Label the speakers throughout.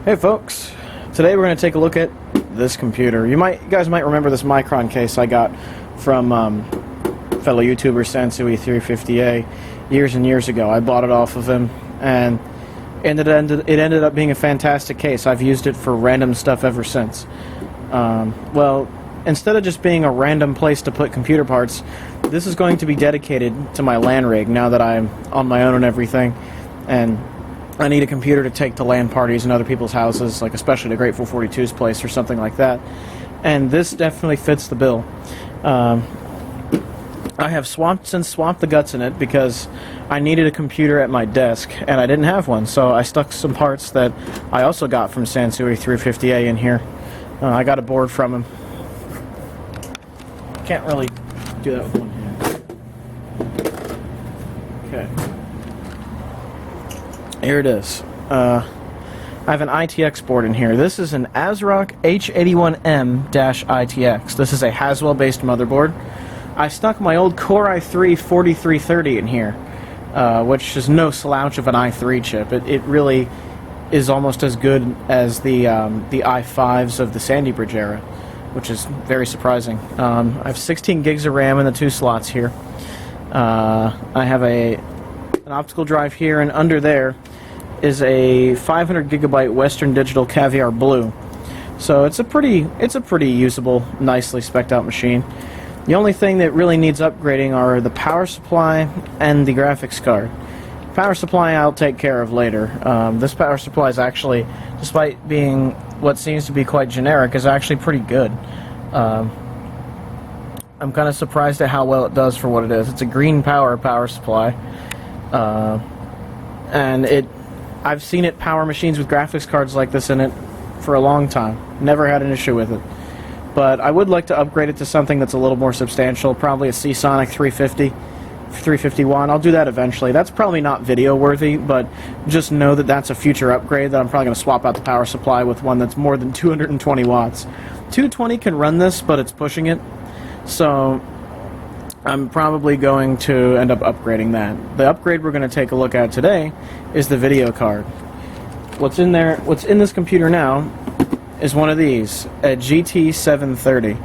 Speaker 1: Hey folks, today we're going to take a look at this computer. You guys might remember this Micron case I got from fellow YouTuber Sansui350A years and years ago. I bought it off of him, and it ended up being a fantastic case. I've used it for random stuff ever since. Well, instead of just being a random place to put computer parts, this is going to be dedicated to my LAN rig now that I'm on my own and everything, and I need a computer to take to LAN parties and other people's houses, like especially to Grateful 42's place or something like that. And this definitely fits the bill. I have swapped the guts in it because I needed a computer at my desk and I didn't have one, so I stuck some parts that I also got from Sansui350A in here. I got a board from him. Can't really do that with one hand. Okay. Here it is. I have an ITX board in here. This is an AsRock H81M-ITX. This is a Haswell-based motherboard. I stuck my old Core i3 4330 in here, which is no slouch of an i3 chip. It really is almost as good as the i5s of the Sandy Bridge era, which is very surprising. I have 16 gigs of RAM in the two slots here. I have an optical drive here, and under there is a 500 gigabyte Western Digital Caviar Blue. So it's a pretty usable, nicely spec'd out machine. The only thing that really needs upgrading are the power supply and the graphics card. Power supply I'll take care of later. This power supply is actually, despite being what seems to be quite generic, is actually pretty good. I'm kind of surprised at how well it does for what it is. It's a green power supply. And I've seen it power machines with graphics cards like this in it for a long time. Never had an issue with it. But I would like to upgrade it to something that's a little more substantial, probably a Seasonic 350, 351. I'll do that eventually. That's probably not video worthy, but just know that that's a future upgrade, that I'm probably going to swap out the power supply with one that's more than 220 watts. 220 can run this, but it's pushing it. So I'm probably going to end up upgrading that. The upgrade we're going to take a look at today is the video card. What's in this computer now is one of these, a GT730,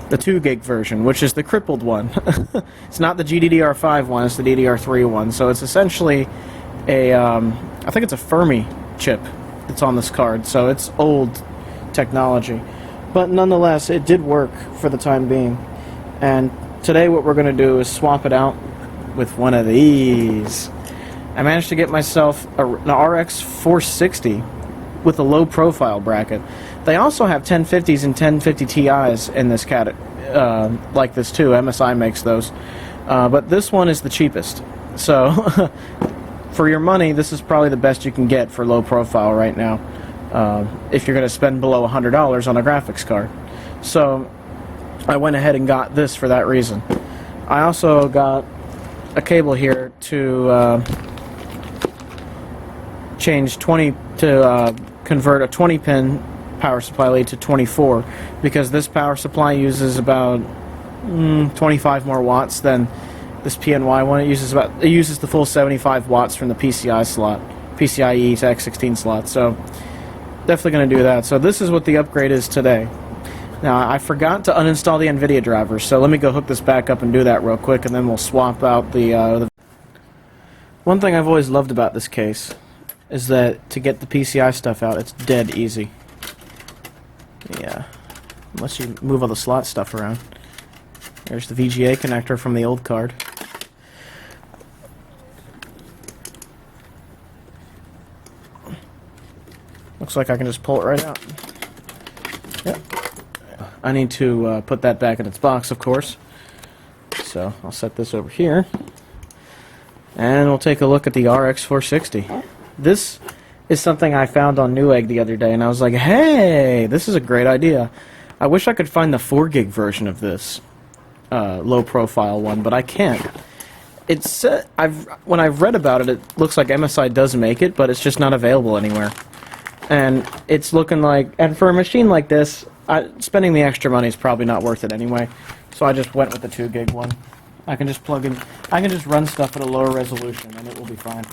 Speaker 1: the 2 gig version, which is the crippled one. It's not the GDDR5 one, it's the DDR3 one. So it's essentially a, I think it's a Fermi chip that's on this card, so it's old technology. But nonetheless, it did work for the time being. And today what we're going to do is swap it out with one of these. I managed to get myself an RX 460 with a low profile bracket. They also have 1050s and 1050 Ti's in this like this too. MSI makes those. But this one is the cheapest. So for your money, this is probably the best you can get for low profile right now, if you're going to spend below $100 on a graphics card. So I went ahead and got this for that reason. I also got a cable here to convert a 20-pin power supply lead to 24, because this power supply uses about 25 more watts than this PNY one. It uses the full 75 watts from the PCIe to X16 slot. So definitely going to do that. So this is what the upgrade is today. Now, I forgot to uninstall the NVIDIA drivers, so let me go hook this back up and do that real quick, and then we'll swap out the... One thing I've always loved about this case is that to get the PCI stuff out, it's dead easy. Yeah, unless you move all the slot stuff around. There's the VGA connector from the old card. Looks like I can just pull it right out. Yep. I need to put that back in its box, of course. So I'll set this over here. And we'll take a look at the RX 460. This is something I found on Newegg the other day, and I was like, hey, this is a great idea. I wish I could find the 4 gig version of this low profile one, but I can't. When I've read about it, it looks like MSI does make it, but it's just not available anywhere. And it's looking like, and for a machine like this, spending the extra money is probably not worth it anyway. So I just went with the 2 gig one. I can just plug in, I can just run stuff at a lower resolution and it will be fine.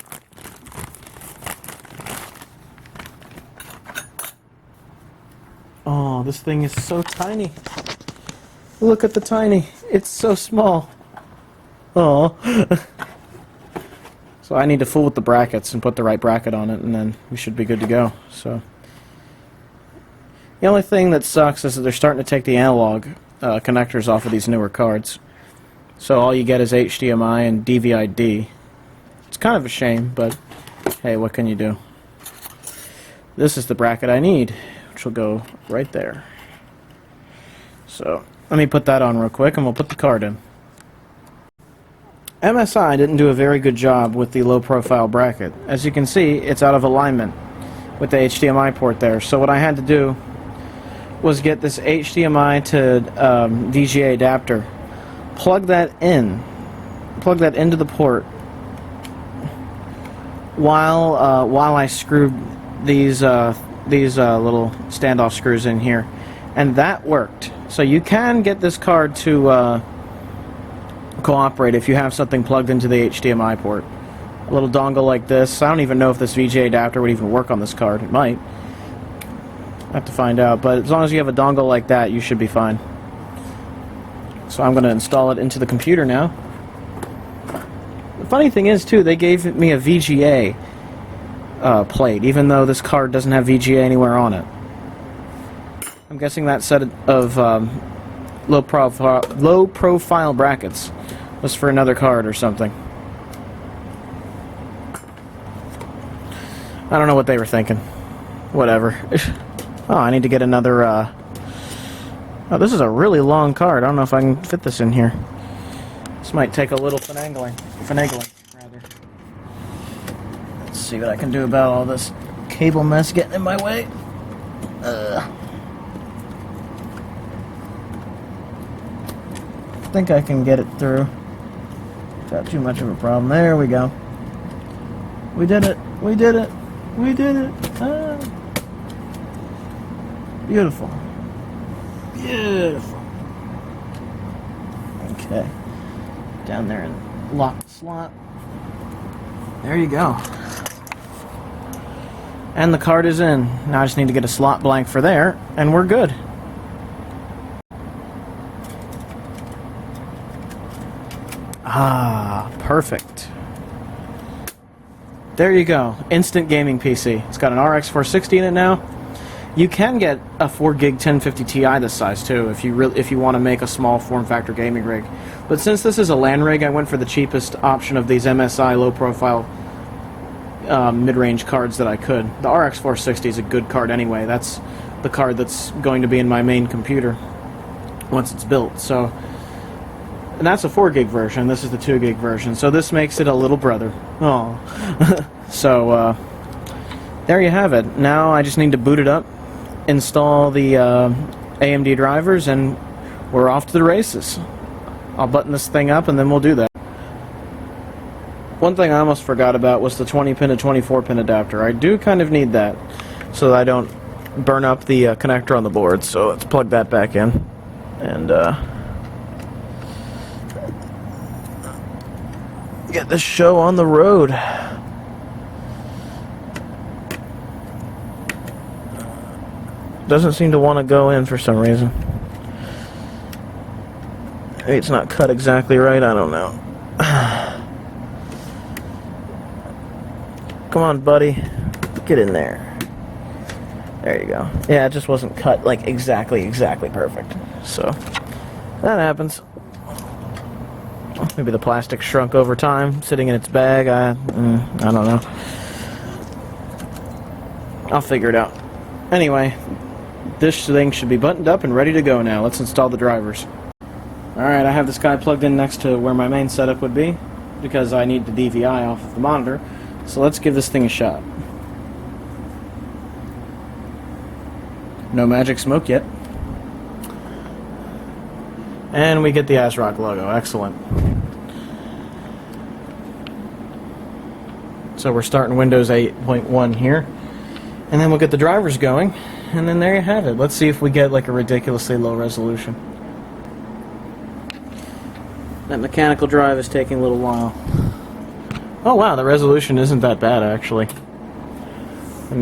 Speaker 1: Oh, this thing is so tiny. Look at the tiny. It's so small. Oh. So I need to fool with the brackets and put the right bracket on it, and then we should be good to go. So the only thing that sucks is that they're starting to take the analog connectors off of these newer cards. So all you get is HDMI and DVI-D. It's kind of a shame, but hey, what can you do? This is the bracket I need, which will go right there. So let me put that on real quick, and we'll put the card in. MSI didn't do a very good job with the low-profile bracket. As you can see, it's out of alignment with the HDMI port there. So what I had to do was get this HDMI to VGA adapter, plug that into the port while I screwed these little standoff screws in here, and that worked. So you can get this card to cooperate if you have something plugged into the HDMI port. A little dongle like this. I don't even know if this VGA adapter would even work on this card. It might. I have to find out, but as long as you have a dongle like that, you should be fine. So I'm going to install it into the computer now. The funny thing is, too, they gave me a VGA plate, even though this card doesn't have VGA anywhere on it. I'm guessing that set of low-profile brackets was for another card or something. I don't know what they were thinking. Whatever. Oh, I need to get another... Oh, this is a really long card. I don't know if I can fit this in here. This might take a little finagling, rather. Let's see what I can do about all this cable mess getting in my way. I think I can get it through without too much of a problem. There we go. We did it. We did it. We did it. Ah. Beautiful. Beautiful. Okay. Down there and lock the slot. There you go. And the card is in. Now I just need to get a slot blank for there, and we're good. Ah, perfect. There you go. Instant gaming PC. It's got an RX 460 in it now. You can get a 4 gig 1050 Ti this size too if you want to make a small form factor gaming rig. But since this is a LAN rig, I went for the cheapest option of these MSI low profile mid-range cards that I could. The RX 460 is a good card anyway. That's the card that's going to be in my main computer once it's built. So, and that's a 4 gig version. This is the 2 gig version. So this makes it a little brother. Oh, so there you have it. Now I just need to boot it up, install the AMD drivers, and we're off to the races. I'll button this thing up and then we'll do that. One thing I almost forgot about was the 20-pin to 24-pin adapter. I do kind of need that so that I don't burn up the connector on the board. So let's plug that back in and get this show on the road. Doesn't seem to want to go in for some reason. Maybe it's not cut exactly right, I don't know. Come on, buddy. Get in there. There you go. Yeah, it just wasn't cut like exactly perfect. So, that happens. Maybe the plastic shrunk over time, sitting in its bag. I don't know. I'll figure it out. Anyway, this thing should be buttoned up and ready to go now. Let's install the drivers. Alright, I have this guy plugged in next to where my main setup would be because I need the DVI off of the monitor. So let's give this thing a shot. No magic smoke yet. And we get the AsRock logo. Excellent. So we're starting Windows 8.1 here. And then we'll get the drivers going. And then there you have it. Let's see if we get like a ridiculously low resolution. That mechanical drive is taking a little while. Oh wow, the resolution isn't that bad actually. Let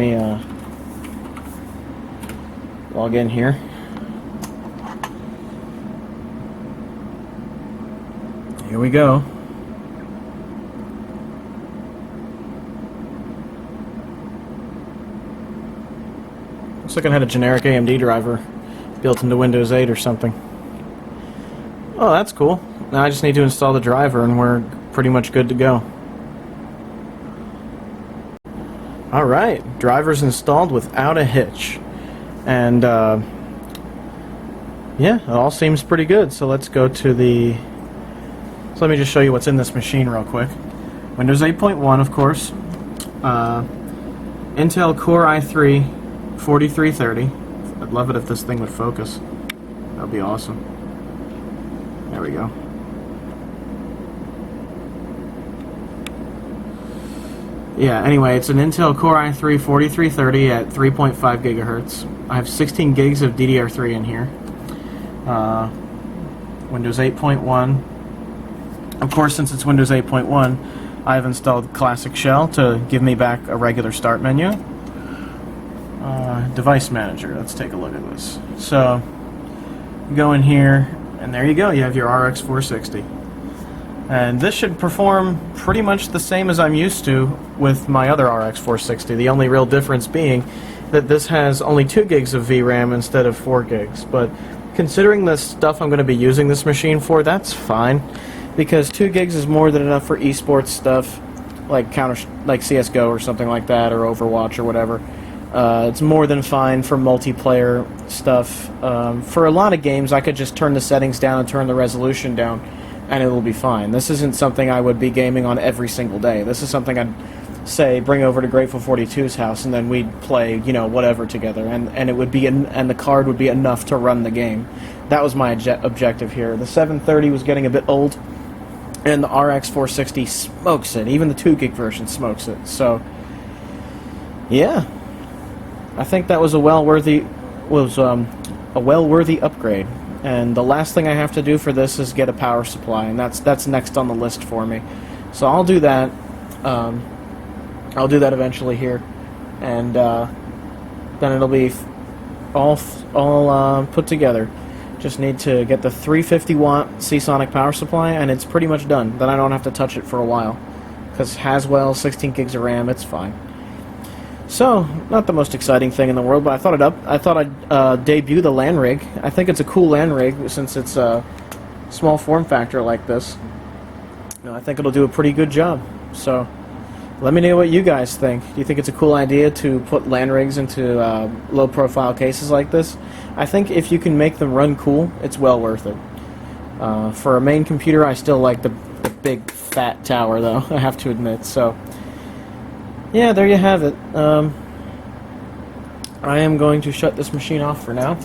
Speaker 1: Log in here. Here we go. Looks like it had a generic AMD driver built into Windows 8 or something. Oh, that's cool. Now I just need to install the driver and we're pretty much good to go. Alright, driver's installed without a hitch. And, yeah, it all seems pretty good. So let's go to the... So let me just show you what's in this machine real quick. Windows 8.1, of course. Intel Core i3 4330. I'd love it if this thing would focus. That would be awesome. There we go. Yeah, anyway, it's an Intel Core i3 4330 at 3.5 gigahertz. I have 16 gigs of DDR3 in here. Windows 8.1. Of course, since it's Windows 8.1, I've installed Classic Shell to give me back a regular start menu. Device Manager, let's take a look at this. So, go in here, and there you go, you have your RX 460. And this should perform pretty much the same as I'm used to with my other RX 460. The only real difference being that this has only 2 gigs of VRAM instead of 4 gigs. But considering the stuff I'm going to be using this machine for, that's fine. Because 2 gigs is more than enough for esports stuff, like CSGO or something like that, or Overwatch or whatever. It's more than fine for multiplayer stuff. For a lot of games, I could just turn the settings down and turn the resolution down, and it will be fine. This isn't something I would be gaming on every single day. This is something I'd, say, bring over to Grateful 42's house, and then we'd play, you know, whatever together, and it would be, and the card would be enough to run the game. That was my objective here. The 730 was getting a bit old, and the RX 460 smokes it. Even the 2 gig version smokes it. So, yeah, I think that was a well-worthy upgrade. And the last thing I have to do for this is get a power supply, and that's next on the list for me. So I'll do that. I'll do that eventually here, and then it'll be all put together. Just need to get the 350 watt Seasonic power supply, and it's pretty much done. Then I don't have to touch it for a while, because Haswell 16 gigs of RAM, it's fine. So, not the most exciting thing in the world, but I thought I'd debut the LAN Rig. I think it's a cool LAN Rig since it's a small form factor like this. You know, I think it'll do a pretty good job. So, let me know what you guys think. Do you think it's a cool idea to put LAN rigs into low-profile cases like this? I think if you can make them run cool, it's well worth it. For a main computer, I still like the big, fat tower, though, I have to admit. So, yeah, there you have it. I am going to shut this machine off for now.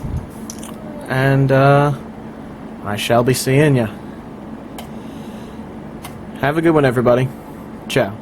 Speaker 1: And I shall be seeing ya. Have a good one, everybody. Ciao.